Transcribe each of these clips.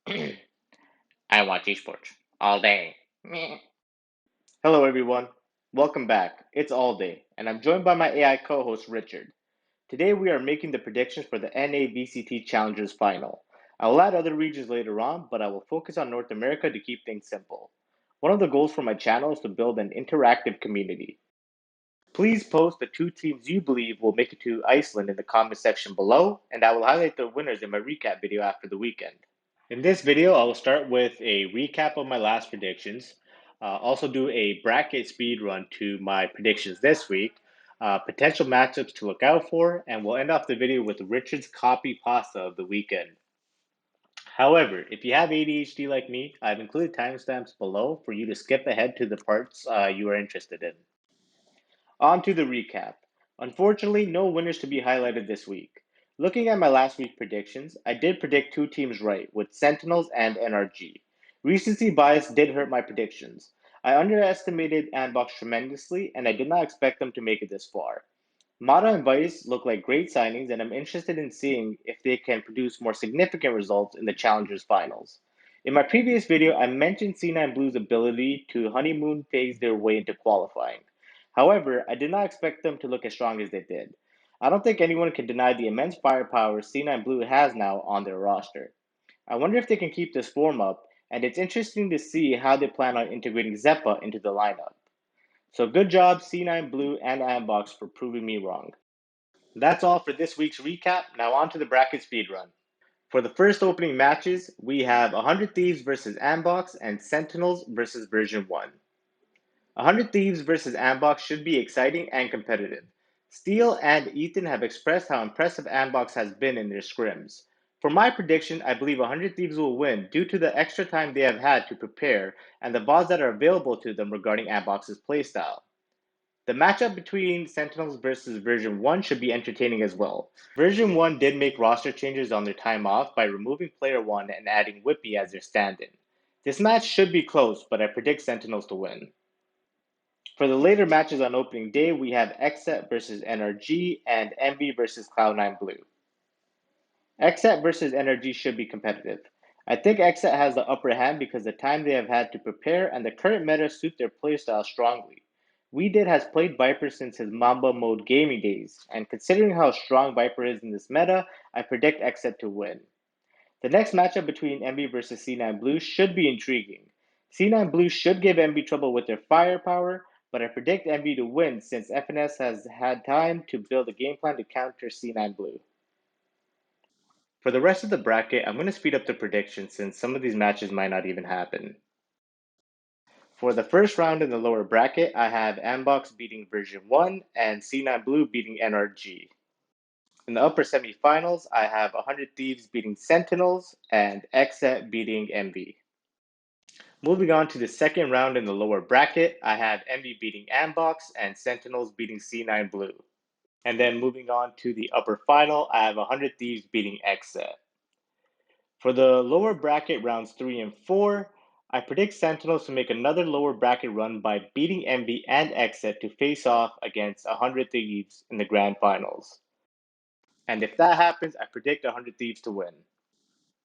I watch esports all day. Meh. Hello, everyone. Welcome back. It's All Day, and I'm joined by my AI co host, Richard. Today, we are making the predictions for the NA VCT Challengers Final. I will add other regions later on, but I will focus on North America to keep things simple. One of the goals for my channel is to build an interactive community. Please post the two teams you believe will make it to Iceland in the comment section below, and I will highlight the winners in my recap video after the weekend. In this video, I will start with a recap of my last predictions, also do a bracket speed run to my predictions this week, potential matchups to look out for, and we'll end off the video with Richard's Copypasta of the weekend. However, if you have ADHD like me, I've included timestamps below for you to skip ahead to the parts you are interested in. On to the recap. Unfortunately, no winners to be highlighted this week. Looking at my last week's predictions, I did predict two teams right, with Sentinels and NRG. Recency bias did hurt my predictions. I underestimated Andbox tremendously, and I did not expect them to make it this far. Mata and Vice look like great signings, and I'm interested in seeing if they can produce more significant results in the Challengers Finals. In my previous video, I mentioned C9 Blue's ability to honeymoon phase their way into qualifying. However, I did not expect them to look as strong as they did. I don't think anyone can deny the immense firepower C9 Blue has now on their roster. I wonder if they can keep this form up, and it's interesting to see how they plan on integrating Zeppa into the lineup. So good job, C9 Blue and Ambox, for proving me wrong. That's all for this week's recap. Now on to the bracket speedrun. For the first opening matches, we have 100 Thieves versus Ambox and Sentinels versus Version 1. 100 Thieves versus Ambox should be exciting and competitive. Steele and Ethan have expressed how impressive Ambox has been in their scrims. For my prediction, I believe 100 Thieves will win due to the extra time they have had to prepare and the VODs that are available to them regarding Ambox's playstyle. The matchup between Sentinels versus Version 1 should be entertaining as well. Version 1 did make roster changes on their time off by removing Player 1 and adding Whippy as their stand-in. This match should be close, but I predict Sentinels to win. For the later matches on opening day, we have XSET versus NRG and Envy versus Cloud9 Blue. XSET versus NRG should be competitive. I think XSET has the upper hand because the time they have had to prepare and the current meta suit their playstyle strongly. WeDid has played Viper since his Mamba mode gaming days, and considering how strong Viper is in this meta, I predict XSET to win. The next matchup between Envy versus C9 Blue should be intriguing. C9 Blue should give Envy trouble with their firepower, but I predict Envy to win since FNS has had time to build a game plan to counter C9 Blue. For the rest of the bracket, I'm going to speed up the predictions since some of these matches might not even happen. For the first round in the lower bracket, I have Ambox beating Version 1 and C9 Blue beating NRG. In the upper semifinals, I have 100 Thieves beating Sentinels and XSET beating Envy. Moving on to the second round in the lower bracket, I have Envy beating Ambox and Sentinels beating C9 Blue. And then moving on to the upper final, I have 100 Thieves beating XSET. For the lower bracket rounds 3 and 4, I predict Sentinels to make another lower bracket run by beating Envy and XSET to face off against 100 Thieves in the grand finals. And if that happens, I predict 100 Thieves to win.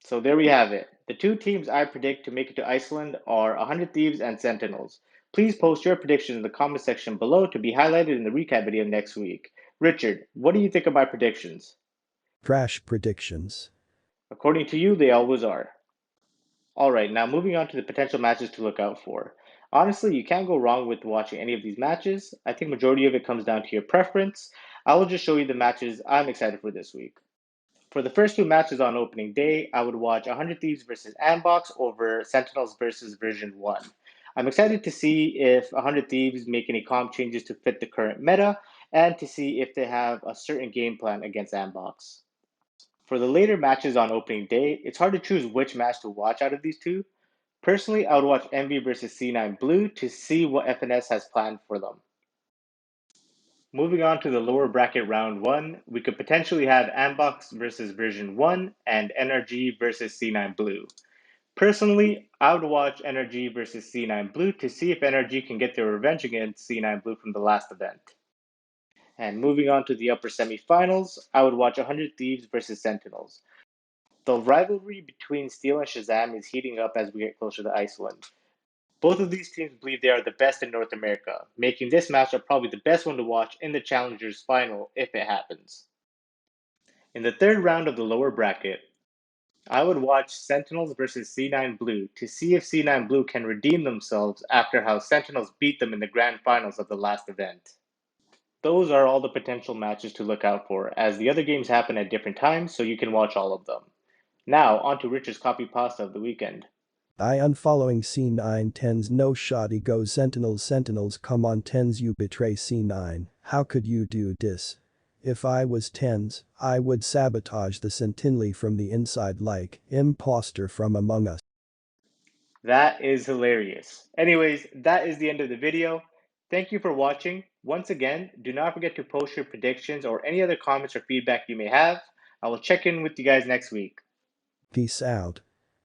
So there we have it. The two teams I predict to make it to Iceland are 100 Thieves and Sentinels. Please post your predictions in the comment section below to be highlighted in the recap video next week. Richard, what do you think of my predictions? Trash predictions. According to you, they always are. Alright, now moving on to the potential matches to look out for. Honestly, you can't go wrong with watching any of these matches. I think majority of it comes down to your preference. I will just show you the matches I'm excited for this week. For the first two matches on opening day, I would watch 100 Thieves versus Ambox over Sentinels versus Version 1. I'm excited to see if 100 Thieves make any comp changes to fit the current meta, and to see if they have a certain game plan against Ambox. For the later matches on opening day, it's hard to choose which match to watch out of these two. Personally, I would watch Envy versus C9 Blue to see what FNS has planned for them. Moving on to the lower bracket round 1, we could potentially have Ambox versus Version 1 and NRG versus C9 Blue. Personally, I would watch NRG versus C9 Blue to see if NRG can get their revenge against C9 Blue from the last event. And moving on to the upper semifinals, I would watch 100 Thieves versus Sentinels. The rivalry between Steel and Shazam is heating up as we get closer to Iceland. Both of these teams believe they are the best in North America, making this matchup probably the best one to watch in the Challengers final if it happens. In the third round of the lower bracket, I would watch Sentinels versus C9 Blue to see if C9 Blue can redeem themselves after how Sentinels beat them in the grand finals of the last event. Those are all the potential matches to look out for, as the other games happen at different times, so you can watch all of them. Now, on to Richard's Copypasta of the weekend. I unfollowing C9 tens no shoddy go Sentinels come on tens you betray C9, how could you do this? If I was tens, I would sabotage the Sentinely from the inside like imposter from among us. That is hilarious. Anyways, that is the end of the video. Thank you for watching. Once again, do not forget to post your predictions or any other comments or feedback you may have. I will check in with you guys next week. Peace out.